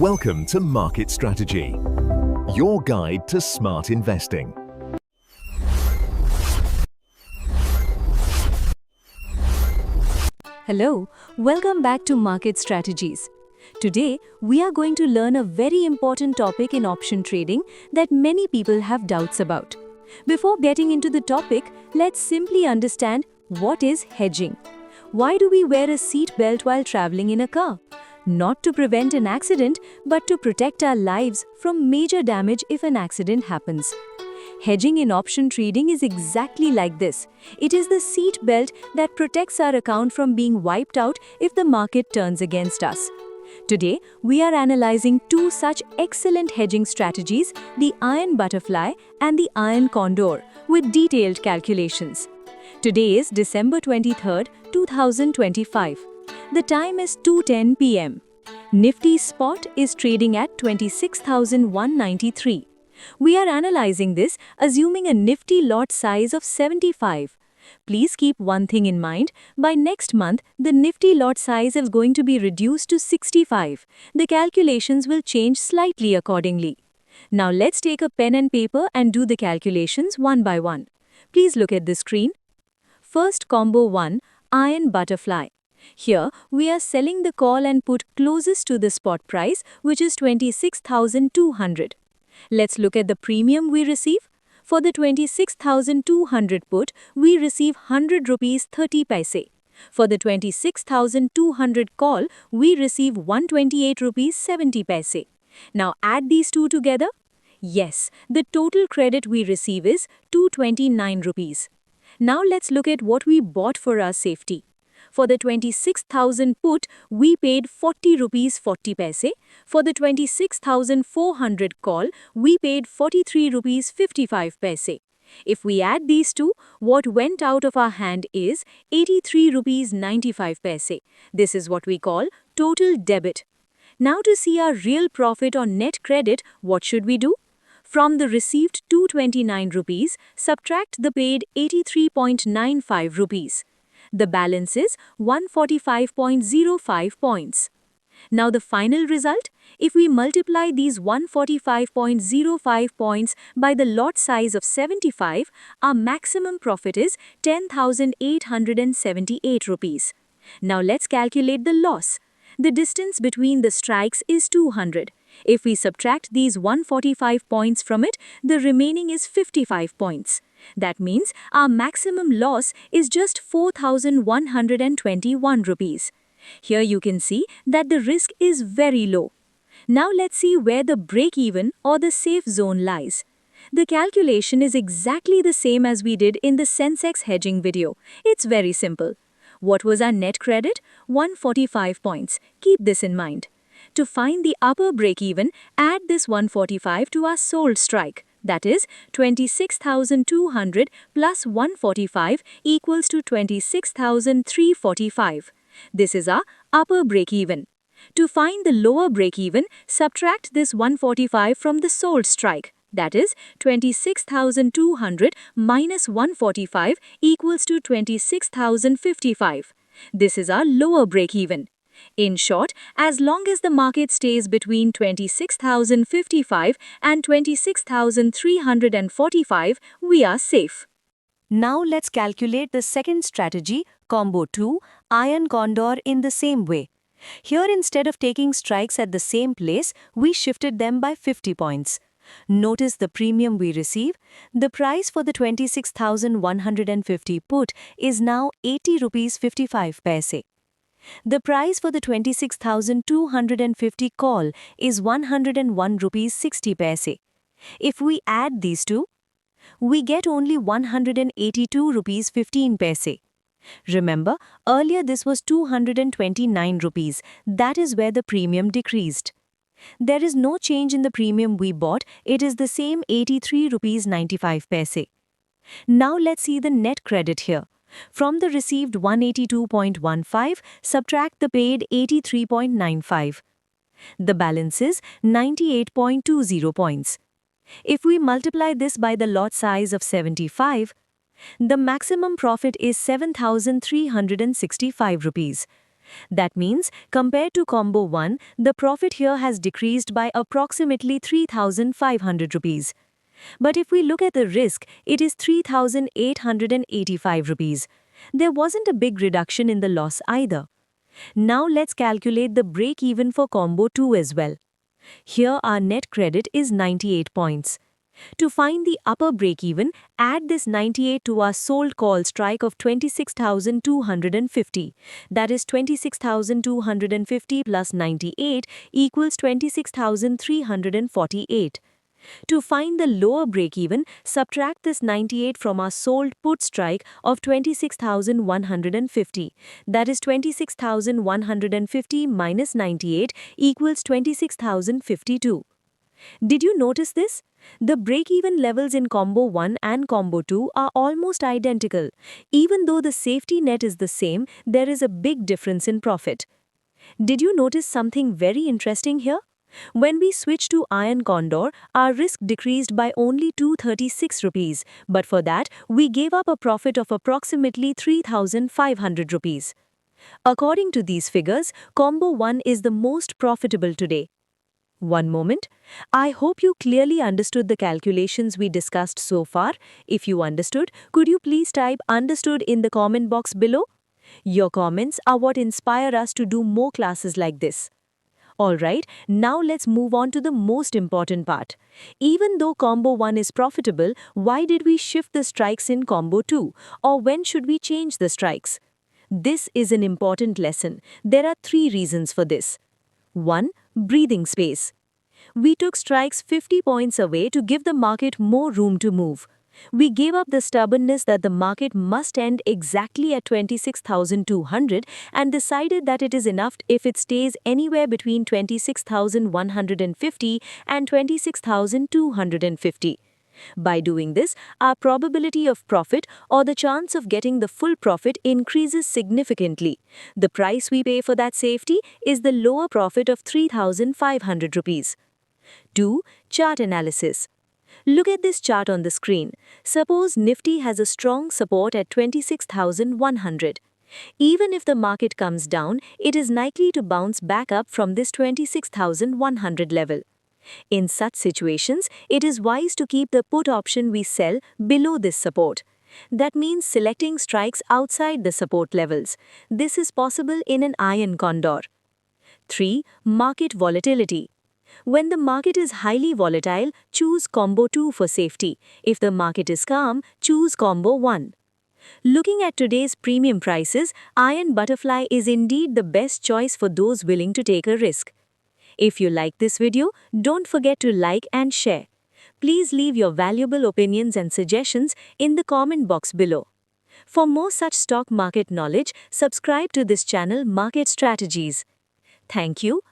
Welcome to Market Strategy, your guide to smart investing. Hello, welcome back to Market Strategies. Today, we are going to learn a very important topic in option trading that many people have doubts about. Before getting into the topic, let's simply understand what is hedging. Why do we wear a seat belt while traveling in a car? Not to prevent an accident, but to protect our lives from major damage if an accident happens. Hedging in option trading is exactly like this. It is the seat belt that protects our account from being wiped out if the market turns against us. Today, we are analyzing two such excellent hedging strategies, the Iron Butterfly and the Iron Condor, with detailed calculations. Today is December 23rd, 2025. The time is 2:10 p.m. Nifty Spot is trading at 26,193. We are analyzing this assuming a Nifty lot size of 75. Please keep one thing in mind, by next month, the Nifty lot size is going to be reduced to 65. The calculations will change slightly accordingly. Now let's take a pen and paper and do the calculations one by one. Please look at the screen. First combo 1, Iron Butterfly. Here, we are selling the call and put closest to the spot price, which is 26,200. Let's look at the premium we receive. For the 26,200 put, we receive 100 rupees 30 paise. For the 26,200 call, we receive 128 rupees 70 paise. Now add these two together. Yes, the total credit we receive is 229 rupees. Now let's look at what we bought for our safety. For the 26,000 put, we paid 40 rupees 40 paise. For the 26,400 call, we paid 43 rupees 55 paise. If we add these two, what went out of our hand is 83 rupees 95 paise. This is what we call total debit. Now to see our real profit on net credit, what should we do? From the received 229 rupees, subtract the paid 83.95 rupees. The balance is 145.05 points. Now the final result, if we multiply these 145.05 points by the lot size of 75, our maximum profit is 10,878 rupees. Now let's calculate the loss. The distance between the strikes is 200. If we subtract these 145 points from it, the remaining is 55 points. That means our maximum loss is just 4,121 rupees. Here you can see that the risk is very low. Now let's see where the break-even or the safe zone lies. The calculation is exactly the same as we did in the Sensex hedging video. It's very simple. What was our net credit? 145 points. Keep this in mind. To find the upper break-even, add this 145 to our sold strike. That is, 26,200 plus 145 equals to 26,345. This is our upper break-even. To find the lower break-even, subtract this 145 from the sold strike. That is, 26,200 minus 145 equals to 26,055. This is our lower break-even. In short, as long as the market stays between 26,055 and 26,345, we are safe. Now let's calculate the second strategy, Combo 2, Iron Condor, in the same way. Here, instead of taking strikes at the same place, we shifted them by 50 points. Notice the premium we receive. The price for the 26,150 put is now 80 rupees 55 paise. The price for the 26,250 call is 101 rupees 60 paise. If we add these two, we get only 182 rupees 15 paise. Remember, earlier this was 229 rupees. That is where the premium decreased. There is no change in the premium we bought. It is the same 83 rupees 95 paise. Now let's see the net credit here. From the received 182.15, subtract the paid 83.95. The balance is 98.20 points. If we multiply this by the lot size of 75, the maximum profit is 7,365 rupees. That means, compared to Combo 1, the profit here has decreased by approximately 3,500 rupees. But if we look at the risk, it is 3,885 rupees. There wasn't a big reduction in the loss either. Now let's calculate the break-even for Combo 2 as well. Here our net credit is 98 points. To find the upper break-even, add this 98 to our sold call strike of 26,250. That is 26,250 plus 98 equals 26,348. To find the lower break-even, subtract this 98 from our sold put strike of 26,150. That is 26,150 minus 98 equals 26,052. Did you notice this? The break-even levels in Combo 1 and Combo 2 are almost identical. Even though the safety net is the same, there is a big difference in profit. Did you notice something very interesting here? When we switched to Iron Condor, our risk decreased by only 236 rupees, but for that, we gave up a profit of approximately 3,500 rupees. According to these figures, Combo 1 is the most profitable today. One moment. I hope you clearly understood the calculations we discussed so far. If you understood, could you please type "understood" in the comment box below? Your comments are what inspire us to do more classes like this. Alright, now let's move on to the most important part. Even though Combo 1 is profitable, why did we shift the strikes in Combo 2? Or when should we change the strikes? This is an important lesson. There are 3 reasons for this. 1. Breathing space. We took strikes 50 points away to give the market more room to move. We gave up the stubbornness that the market must end exactly at 26,200 and decided that it is enough if it stays anywhere between 26,150 and 26,250. By doing this, our probability of profit or the chance of getting the full profit increases significantly. The price we pay for that safety is the lower profit of 3,500 rupees. 2. Chart analysis. Look at this chart on the screen. Suppose Nifty has a strong support at 26,100. Even if the market comes down, it is likely to bounce back up from this 26,100 level. In such situations, it is wise to keep the put option we sell below this support. That means selecting strikes outside the support levels. This is possible in an Iron Condor. 3. Market volatility. When the market is highly volatile, choose Combo 2 for safety. If the market is calm, choose Combo 1. Looking at today's premium prices, Iron Butterfly is indeed the best choice for those willing to take a risk. If you like this video, don't forget to like and share. Please leave your valuable opinions and suggestions in the comment box below. For more such stock market knowledge, subscribe to this channel Market Strategies. Thank you